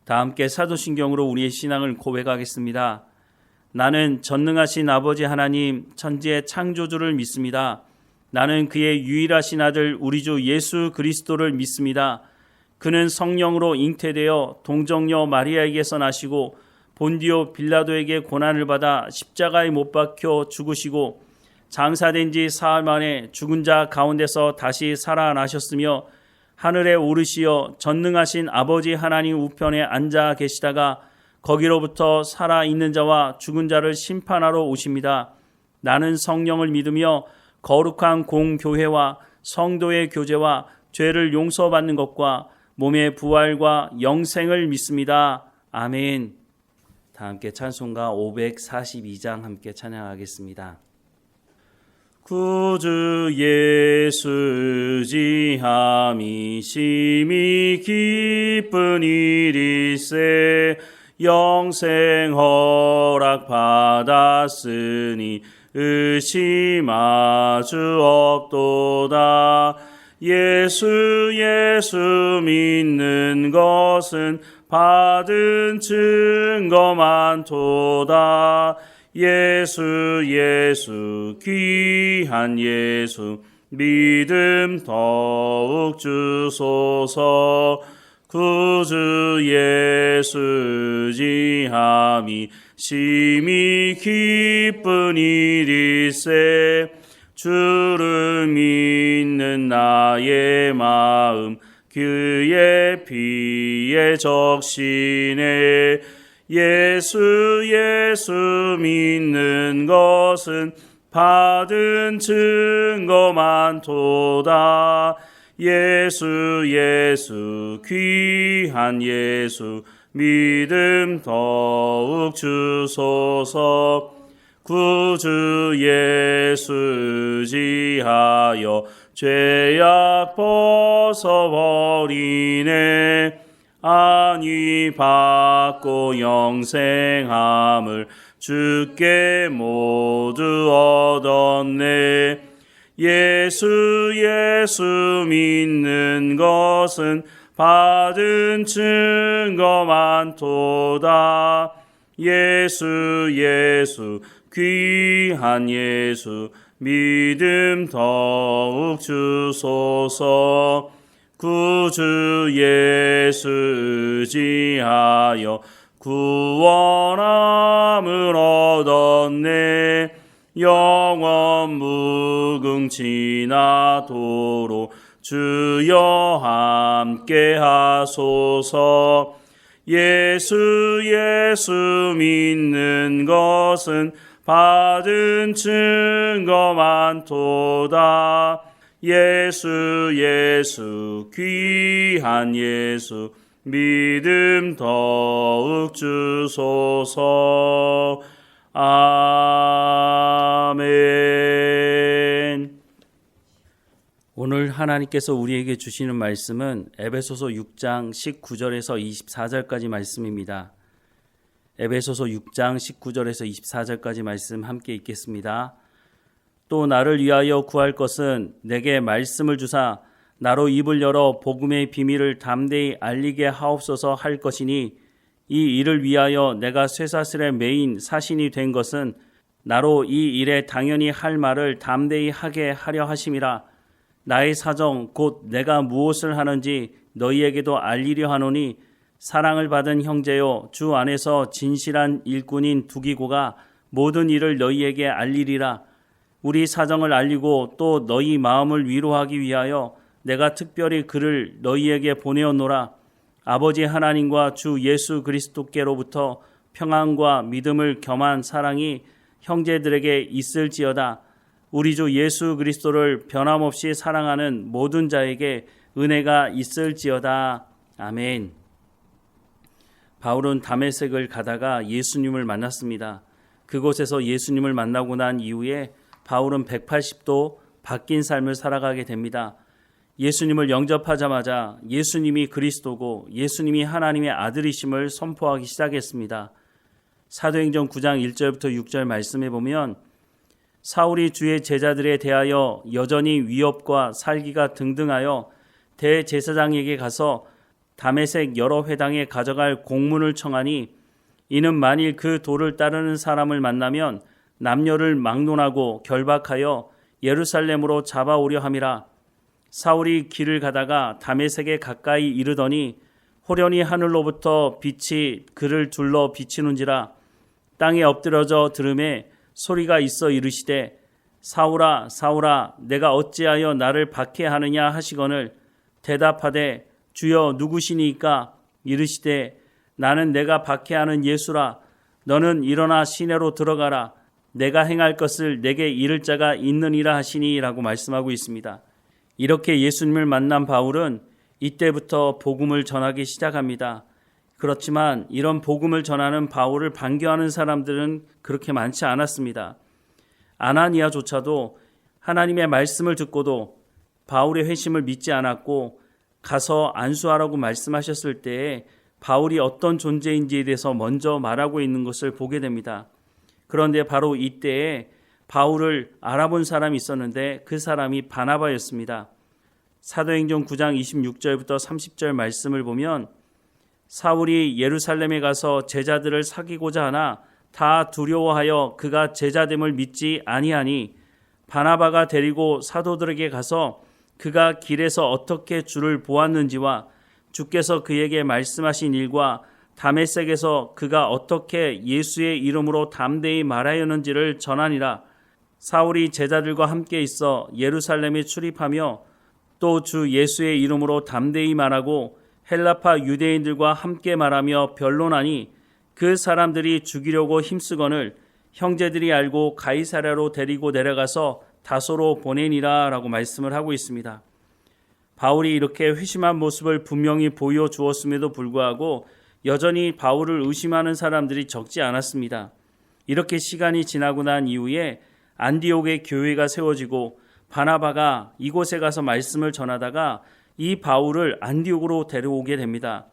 다 함께 사도신경으로 우리의 신앙을 고백하겠습니다. 나는 전능하신 아버지 하나님 천지의 창조주를 믿습니다. 나는 그의 유일하신 아들 우리 주 예수 그리스도를 믿습니다. 그는 성령으로 잉태되어 동정녀 마리아에게서 나시고 본디오 빌라도에게 고난을 받아 십자가에 못 박혀 죽으시고 장사된 지 사흘 만에 죽은 자 가운데서 다시 살아나셨으며 하늘에 오르시어 전능하신 아버지 하나님 우편에 앉아 계시다가 거기로부터 살아있는 자와 죽은 자를 심판하러 오십니다. 나는 성령을 믿으며 거룩한 공교회와 성도의 교제와 죄를 용서받는 것과 몸의 부활과 영생을 믿습니다. 아멘. 다 함께 찬송가 542장 함께 찬양하겠습니다. 구주 예수 지함이 심히 기쁜 일일세 영생 허락 받았으니 의심하주 없도다. 예수 믿는 것은 받은 증거 많도다. 예수 귀한 예수 믿음 더욱 주소서. 구주 예수 지함이 심히 기쁜 일일세 주를 믿는 나의 마음 그의 피에 적시네. 예수 믿는 것은 받은 증거 많도다. 예수 귀한 예수 믿음 더욱 주소서. 구주 예수 지하여 죄악 벗어버리네. 안위 받고 영생함을 주께 모두 얻었네. 예수 믿는 것은 받은 증거 많도다. 예수 귀한 예수 믿음 더욱 주소서. 구주 예수 지하여 구원함을 얻었네. 영원 무궁지나도록 주여 함께 하소서. 예수 믿는 것은 받은 증거 많도다. 예수 귀한 예수 믿음 더욱 주소서. 아멘. 오늘 하나님께서 우리에게 주시는 말씀은 에베소서 6장 19절에서 24절까지 말씀입니다. 에베소서 6장 19절에서 24절까지 말씀 함께 읽겠습니다. 또 나를 위하여 구할 것은 내게 말씀을 주사 나로 입을 열어 복음의 비밀을 담대히 알리게 하옵소서 할 것이니 이 일을 위하여 내가 쇠사슬에 매인 사신이 된 것은 나로 이 일에 당연히 할 말을 담대히 하게 하려 하심이라. 나의 사정 곧 내가 무엇을 하는지 너희에게도 알리려 하노니 사랑을 받은 형제요 주 안에서 진실한 일꾼인 두기고가 모든 일을 너희에게 알리리라. 우리 사정을 알리고 또 너희 마음을 위로하기 위하여 내가 특별히 그를 너희에게 보내었노라. 아버지 하나님과 주 예수 그리스도께로부터 평안과 믿음을 겸한 사랑이 형제들에게 있을지어다. 우리 주 예수 그리스도를 변함없이 사랑하는 모든 자에게 은혜가 있을지어다. 아멘. 바울은 다메섹을 가다가 예수님을 만났습니다. 그곳에서 예수님을 만나고 난 이후에 바울은 180도 바뀐 삶을 살아가게 됩니다. 예수님을 영접하자마자 예수님이 그리스도고 예수님이 하나님의 아들이심을 선포하기 시작했습니다. 사도행전 9장 1절부터 6절 말씀해 보면 사울이 주의 제자들에 대하여 여전히 위협과 살기가 등등하여 대제사장에게 가서 다메섹 여러 회당에 가져갈 공문을 청하니 이는 만일 그 도를 따르는 사람을 만나면 남녀를 막론하고 결박하여 예루살렘으로 잡아오려 함이라. 사울이 길을 가다가 다메섹에 가까이 이르더니 호련히 하늘로부터 빛이 그를 둘러 비치는지라. 땅에 엎드려져 들음에 소리가 있어 이르시되 사울아 사울아 내가 어찌하여 나를 박해하느냐 하시거늘 대답하되 주여 누구시니까? 이르시되 나는 내가 박해하는 예수라. 너는 일어나 시내로 들어가라. 내가 행할 것을 내게 이를 자가 있느니라 하시니 라고 말씀하고 있습니다. 이렇게 예수님을 만난 바울은 이때부터 복음을 전하기 시작합니다. 그렇지만 이런 복음을 전하는 바울을 반겨하는 사람들은 그렇게 많지 않았습니다. 아나니아조차도 하나님의 말씀을 듣고도 바울의 회심을 믿지 않았고 가서 안수하라고 말씀하셨을 때에 바울이 어떤 존재인지에 대해서 먼저 말하고 있는 것을 보게 됩니다. 그런데 바로 이때에 바울을 알아본 사람이 있었는데 그 사람이 바나바였습니다. 사도행전 9장 26절부터 30절 말씀을 보면 사울이 예루살렘에 가서 제자들을 사귀고자 하나 다 두려워하여 그가 제자됨을 믿지 아니하니 바나바가 데리고 사도들에게 가서 그가 길에서 어떻게 주를 보았는지와 주께서 그에게 말씀하신 일과 다메섹에서 그가 어떻게 예수의 이름으로 담대히 말하였는지를 전하니라. 사울이 제자들과 함께 있어 예루살렘에 출입하며 또 주 예수의 이름으로 담대히 말하고 헬라파 유대인들과 함께 말하며 변론하니 그 사람들이 죽이려고 힘쓰거늘 형제들이 알고 가이사랴로 데리고 내려가서 다소로 보내니라 라고 말씀을 하고 있습니다. 바울이 이렇게 회심한 모습을 분명히 보여주었음에도 불구하고 여전히 바울을 의심하는 사람들이 적지 않았습니다. 이렇게 시간이 지나고 난 이후에 안디옥의 교회가 세워지고 바나바가 이곳에 가서 말씀을 전하다가 이 바울을 안디옥으로 데려오게 됩니다.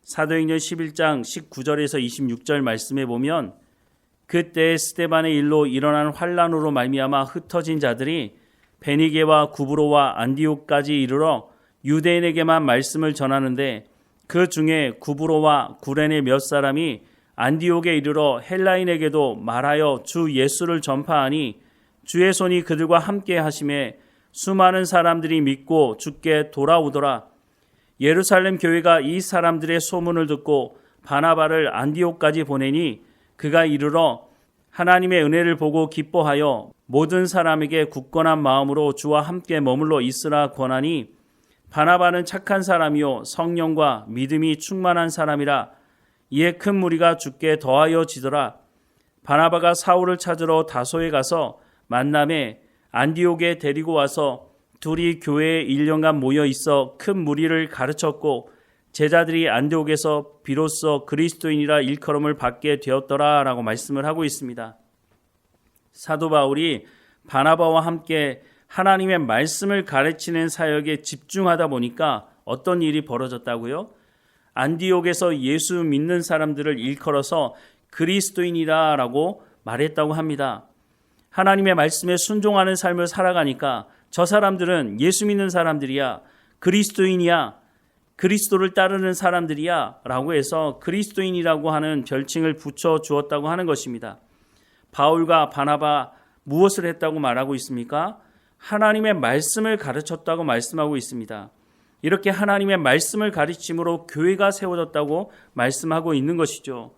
사도행전 11장 19절에서 26절 말씀에 보면 그때 스데반의 일로 일어난 환란으로 말미암아 흩어진 자들이 베니게와 구브로와 안디옥까지 이르러 유대인에게만 말씀을 전하는데 그 중에 구브로와 구레네 몇 사람이 안디옥에 이르러 헬라인에게도 말하여 주 예수를 전파하니 주의 손이 그들과 함께 하심에 수많은 사람들이 믿고 주께 돌아오더라. 예루살렘 교회가 이 사람들의 소문을 듣고 바나바를 안디옥까지 보내니 그가 이르러 하나님의 은혜를 보고 기뻐하여 모든 사람에게 굳건한 마음으로 주와 함께 머물러 있으라 권하니 바나바는 착한 사람이요 성령과 믿음이 충만한 사람이라. 이에 큰 무리가 주께 더하여 지더라. 바나바가 사울을 찾으러 다소에 가서 만남에 안디옥에 데리고 와서 둘이 교회에 1년간 모여 있어 큰 무리를 가르쳤고 제자들이 안디옥에서 비로소 그리스도인이라 일컬음을 받게 되었더라 라고 말씀을 하고 있습니다. 사도 바울이 바나바와 함께 하나님의 말씀을 가르치는 사역에 집중하다 보니까 어떤 일이 벌어졌다고요? 안디옥에서 예수 믿는 사람들을 일컬어서 그리스도인이라 라고 말했다고 합니다. 하나님의 말씀에 순종하는 삶을 살아가니까 저 사람들은 예수 믿는 사람들이야, 그리스도인이야, 그리스도를 따르는 사람들이야 라고 해서 그리스도인이라고 하는 별칭을 붙여 주었다고 하는 것입니다. 바울과 바나바 무엇을 했다고 말하고 있습니까? 하나님의 말씀을 가르쳤다고 말씀하고 있습니다. 이렇게 하나님의 말씀을 가르침으로 교회가 세워졌다고 말씀하고 있는 것이죠.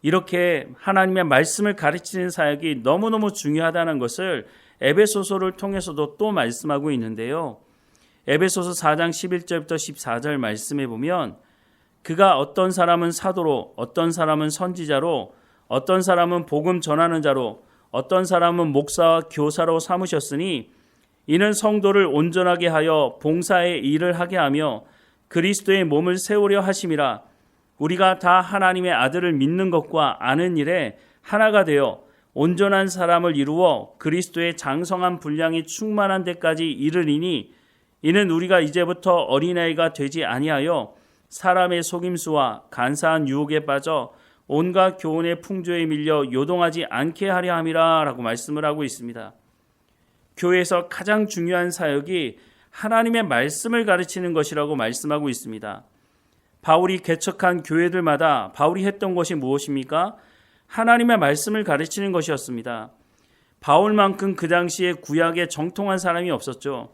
이렇게 하나님의 말씀을 가르치는 사역이 너무너무 중요하다는 것을 에베소서를 통해서도 또 말씀하고 있는데요. 에베소서 4장 11절부터 14절 말씀에 보면 그가 어떤 사람은 사도로, 어떤 사람은 선지자로, 어떤 사람은 복음 전하는 자로, 어떤 사람은 목사와 교사로 삼으셨으니 이는 성도를 온전하게 하여 봉사의 일을 하게 하며 그리스도의 몸을 세우려 하심이라. 우리가 다 하나님의 아들을 믿는 것과 아는 일에 하나가 되어 온전한 사람을 이루어 그리스도의 장성한 분량이 충만한 데까지 이르리니 이는 우리가 이제부터 어린아이가 되지 아니하여 사람의 속임수와 간사한 유혹에 빠져 온갖 교훈의 풍조에 밀려 요동하지 않게 하려 함이라 라고 말씀을 하고 있습니다. 교회에서 가장 중요한 사역이 하나님의 말씀을 가르치는 것이라고 말씀하고 있습니다. 바울이 개척한 교회들마다 바울이 했던 것이 무엇입니까? 하나님의 말씀을 가르치는 것이었습니다. 바울만큼 그 당시에 구약에 정통한 사람이 없었죠.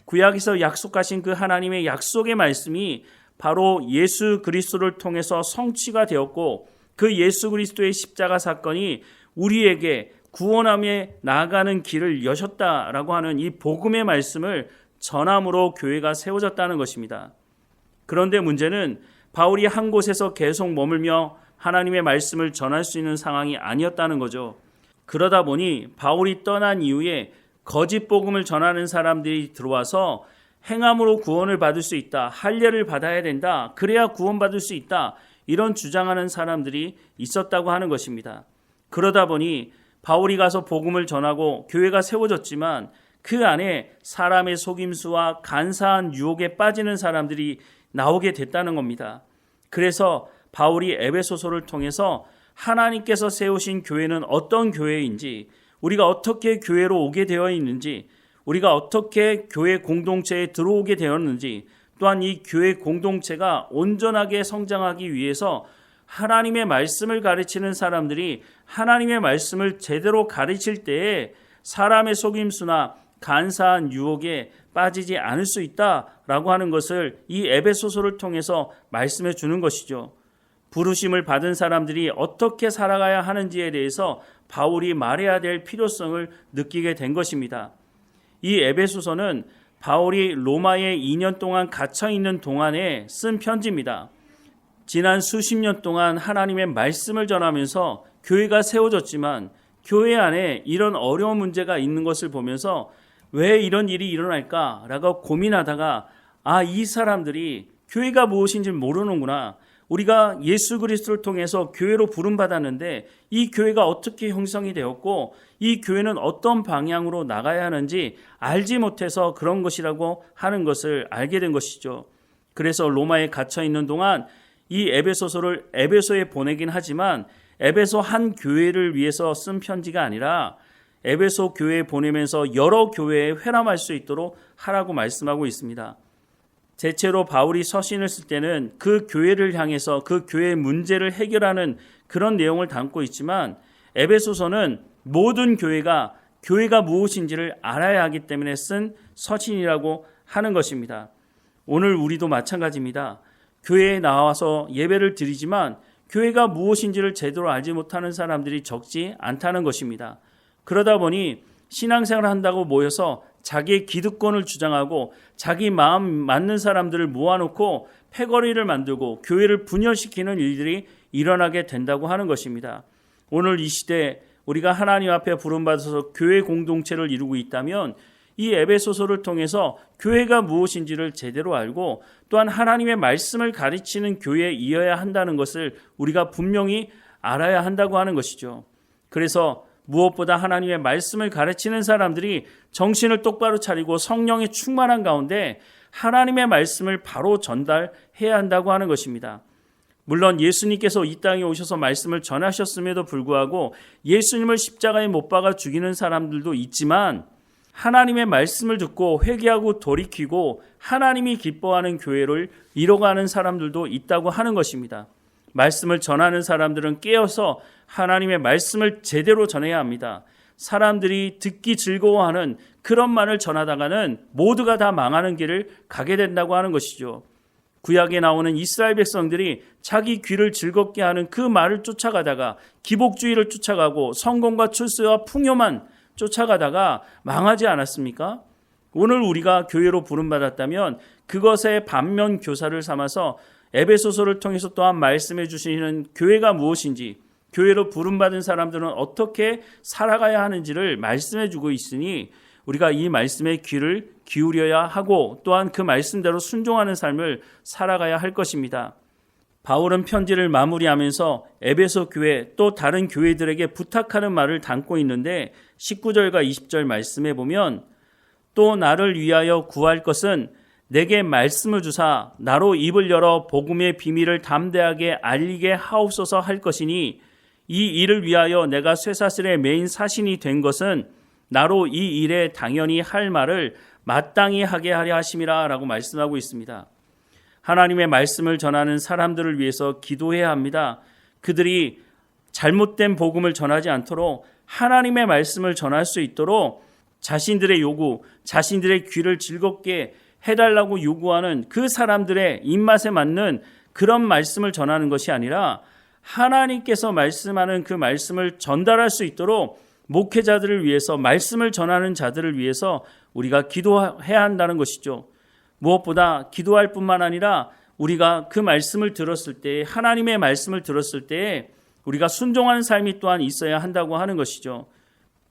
구약에서 약속하신 그 하나님의 약속의 말씀이 바로 예수 그리스도를 통해서 성취가 되었고, 그 예수 그리스도의 십자가 사건이 우리에게 구원함에 나아가는 길을 여셨다라고 하는 이 복음의 말씀을 전함으로 교회가 세워졌다는 것입니다. 그런데 문제는 바울이 한 곳에서 계속 머물며 하나님의 말씀을 전할 수 있는 상황이 아니었다는 거죠. 그러다 보니 바울이 떠난 이후에 거짓 복음을 전하는 사람들이 들어와서 행함으로 구원을 받을 수 있다, 할례를 받아야 된다, 그래야 구원받을 수 있다, 이런 주장하는 사람들이 있었다고 하는 것입니다. 그러다 보니 바울이 가서 복음을 전하고 교회가 세워졌지만 그 안에 사람의 속임수와 간사한 유혹에 빠지는 사람들이 나오게 됐다는 겁니다. 그래서 바울이 에베소서를 통해서 하나님께서 세우신 교회는 어떤 교회인지, 우리가 어떻게 교회로 오게 되어 있는지, 우리가 어떻게 교회 공동체에 들어오게 되었는지, 또한 이 교회 공동체가 온전하게 성장하기 위해서 하나님의 말씀을 가르치는 사람들이 하나님의 말씀을 제대로 가르칠 때에 사람의 속임수나 간사한 유혹에 빠지지 않을 수 있다라고 하는 것을 이 에베소서를 통해서 말씀해 주는 것이죠. 부르심을 받은 사람들이 어떻게 살아가야 하는지에 대해서 바울이 말해야 될 필요성을 느끼게 된 것입니다. 이 에베소서는 바울이 로마에 2년 동안 갇혀 있는 동안에 쓴 편지입니다. 지난 수십 년 동안 하나님의 말씀을 전하면서 교회가 세워졌지만 교회 안에 이런 어려운 문제가 있는 것을 보면서 왜 이런 일이 일어날까라고 고민하다가 이 사람들이 교회가 무엇인지 모르는구나. 우리가 예수 그리스도를 통해서 교회로 부름받았는데 이 교회가 어떻게 형성이 되었고 이 교회는 어떤 방향으로 나가야 하는지 알지 못해서 그런 것이라고 하는 것을 알게 된 것이죠. 그래서 로마에 갇혀 있는 동안 이 에베소서를 에베소에 보내긴 하지만 에베소 한 교회를 위해서 쓴 편지가 아니라 에베소 교회에 보내면서 여러 교회에 회람할 수 있도록 하라고 말씀하고 있습니다. 대체로 바울이 서신을 쓸 때는 그 교회를 향해서 그 교회의 문제를 해결하는 그런 내용을 담고 있지만 에베소서는 모든 교회가 무엇인지를 알아야 하기 때문에 쓴 서신이라고 하는 것입니다. 오늘 우리도 마찬가지입니다. 교회에 나와서 예배를 드리지만 교회가 무엇인지를 제대로 알지 못하는 사람들이 적지 않다는 것입니다. 그러다 보니 신앙생활을 한다고 모여서 자기의 기득권을 주장하고 자기 마음 맞는 사람들을 모아놓고 패거리를 만들고 교회를 분열시키는 일들이 일어나게 된다고 하는 것입니다. 오늘 이 시대에 우리가 하나님 앞에 부름받아서 교회 공동체를 이루고 있다면 이 에베소서를 통해서 교회가 무엇인지를 제대로 알고 또한 하나님의 말씀을 가르치는 교회이어야 한다는 것을 우리가 분명히 알아야 한다고 하는 것이죠. 그래서 무엇보다 하나님의 말씀을 가르치는 사람들이 정신을 똑바로 차리고 성령에 충만한 가운데 하나님의 말씀을 바로 전달해야 한다고 하는 것입니다. 물론 예수님께서 이 땅에 오셔서 말씀을 전하셨음에도 불구하고 예수님을 십자가에 못 박아 죽이는 사람들도 있지만 하나님의 말씀을 듣고 회개하고 돌이키고 하나님이 기뻐하는 교회를 이뤄가는 사람들도 있다고 하는 것입니다. 말씀을 전하는 사람들은 깨어서 하나님의 말씀을 제대로 전해야 합니다. 사람들이 듣기 즐거워하는 그런 말을 전하다가는 모두가 다 망하는 길을 가게 된다고 하는 것이죠. 구약에 나오는 이스라엘 백성들이 자기 귀를 즐겁게 하는 그 말을 쫓아가다가 기복주의를 쫓아가고 성공과 출세와 풍요만 쫓아가다가 망하지 않았습니까? 오늘 우리가 교회로 부름받았다면 그것의 반면 교사를 삼아서 에베소서를 통해서 또한 말씀해 주시는 교회가 무엇인지, 교회로 부름받은 사람들은 어떻게 살아가야 하는지를 말씀해 주고 있으니 우리가 이 말씀에 귀를 기울여야 하고 또한 그 말씀대로 순종하는 삶을 살아가야 할 것입니다. 바울은 편지를 마무리하면서 에베소 교회 또 다른 교회들에게 부탁하는 말을 담고 있는데 19절과 20절 말씀에 보면 또 나를 위하여 구할 것은 내게 말씀을 주사 나로 입을 열어 복음의 비밀을 담대하게 알리게 하옵소서 할 것이니 이 일을 위하여 내가 쇠사슬에 매인 사신이 된 것은 나로 이 일에 당연히 할 말을 마땅히 하게 하려 하심이라 라고 말씀하고 있습니다. 하나님의 말씀을 전하는 사람들을 위해서 기도해야 합니다. 그들이 잘못된 복음을 전하지 않도록 하나님의 말씀을 전할 수 있도록 자신들의 요구, 자신들의 귀를 즐겁게 해달라고 요구하는 그 사람들의 입맛에 맞는 그런 말씀을 전하는 것이 아니라 하나님께서 말씀하는 그 말씀을 전달할 수 있도록 목회자들을 위해서, 말씀을 전하는 자들을 위해서 우리가 기도해야 한다는 것이죠. 무엇보다 기도할 뿐만 아니라 우리가 그 말씀을 들었을 때, 하나님의 말씀을 들었을 때 우리가 순종하는 삶이 또한 있어야 한다고 하는 것이죠.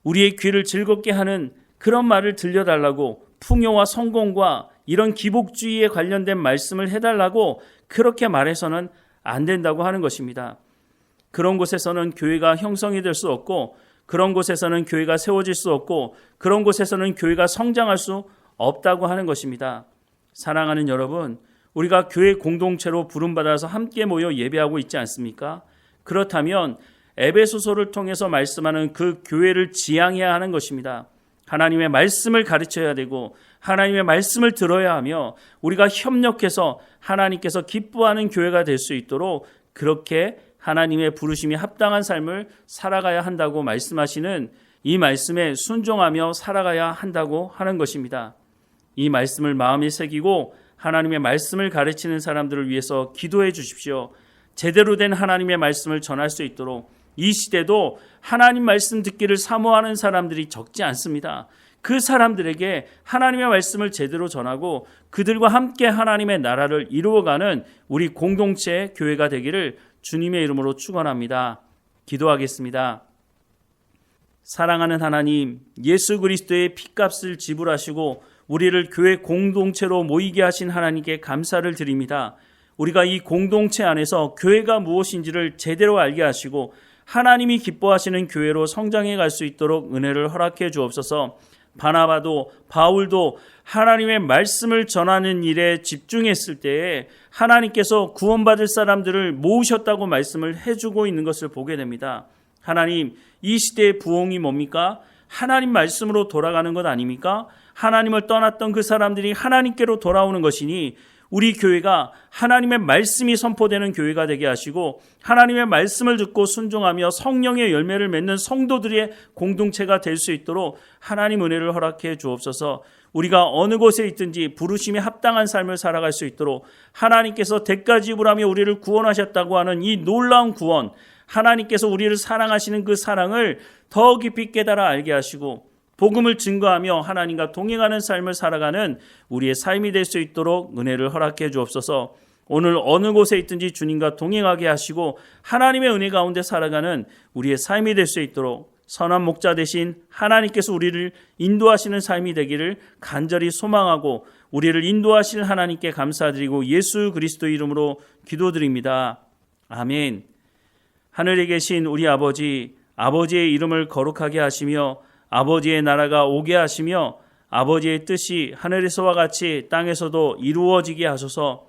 우리의 귀를 즐겁게 하는 그런 말을 들려달라고, 풍요와 성공과 이런 기복주의에 관련된 말씀을 해달라고 그렇게 말해서는 안 된다고 하는 것입니다. 그런 곳에서는 교회가 형성이 될 수 없고, 그런 곳에서는 교회가 세워질 수 없고, 그런 곳에서는 교회가 성장할 수 없다고 하는 것입니다. 사랑하는 여러분, 우리가 교회 공동체로 부름받아서 함께 모여 예배하고 있지 않습니까? 그렇다면 에베소서를 통해서 말씀하는 그 교회를 지향해야 하는 것입니다. 하나님의 말씀을 가르쳐야 되고 하나님의 말씀을 들어야 하며 우리가 협력해서 하나님께서 기뻐하는 교회가 될 수 있도록 그렇게 하나님의 부르심이 합당한 삶을 살아가야 한다고 말씀하시는 이 말씀에 순종하며 살아가야 한다고 하는 것입니다. 이 말씀을 마음에 새기고 하나님의 말씀을 가르치는 사람들을 위해서 기도해 주십시오. 제대로 된 하나님의 말씀을 전할 수 있도록. 이 시대도 하나님 말씀 듣기를 사모하는 사람들이 적지 않습니다. 그 사람들에게 하나님의 말씀을 제대로 전하고 그들과 함께 하나님의 나라를 이루어가는 우리 공동체 교회가 되기를 주님의 이름으로 축원합니다. 기도하겠습니다. 사랑하는 하나님, 예수 그리스도의 피값을 지불하시고 우리를 교회 공동체로 모이게 하신 하나님께 감사를 드립니다. 우리가 이 공동체 안에서 교회가 무엇인지를 제대로 알게 하시고 하나님이 기뻐하시는 교회로 성장해 갈 수 있도록 은혜를 허락해 주옵소서. 바나바도 바울도 하나님의 말씀을 전하는 일에 집중했을 때에 하나님께서 구원받을 사람들을 모으셨다고 말씀을 해주고 있는 것을 보게 됩니다. 하나님, 이 시대의 부흥이 뭡니까? 하나님 말씀으로 돌아가는 것 아닙니까? 하나님을 떠났던 그 사람들이 하나님께로 돌아오는 것이니 우리 교회가 하나님의 말씀이 선포되는 교회가 되게 하시고 하나님의 말씀을 듣고 순종하며 성령의 열매를 맺는 성도들의 공동체가 될 수 있도록 하나님 은혜를 허락해 주옵소서. 우리가 어느 곳에 있든지 부르심에 합당한 삶을 살아갈 수 있도록 하나님께서 대가 지불하며 우리를 구원하셨다고 하는 이 놀라운 구원, 하나님께서 우리를 사랑하시는 그 사랑을 더 깊이 깨달아 알게 하시고 복음을 증거하며 하나님과 동행하는 삶을 살아가는 우리의 삶이 될 수 있도록 은혜를 허락해 주옵소서. 오늘 어느 곳에 있든지 주님과 동행하게 하시고 하나님의 은혜 가운데 살아가는 우리의 삶이 될 수 있도록 선한 목자 되신 하나님께서 우리를 인도하시는 삶이 되기를 간절히 소망하고 우리를 인도하시는 하나님께 감사드리고 예수 그리스도 이름으로 기도드립니다. 아멘. 하늘에 계신 우리 아버지, 아버지의 이름을 거룩하게 하시며 아버지의 나라가 오게 하시며 아버지의 뜻이 하늘에서와 같이 땅에서도 이루어지게 하소서.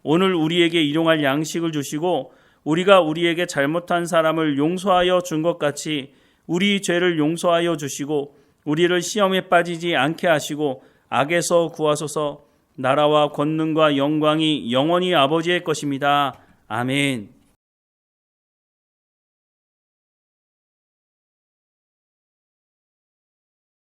오늘 우리에게 일용할 양식을 주시고 우리가 우리에게 잘못한 사람을 용서하여 준 것 같이 우리 죄를 용서하여 주시고 우리를 시험에 빠지지 않게 하시고 악에서 구하소서. 나라와 권능과 영광이 영원히 아버지의 것입니다. 아멘.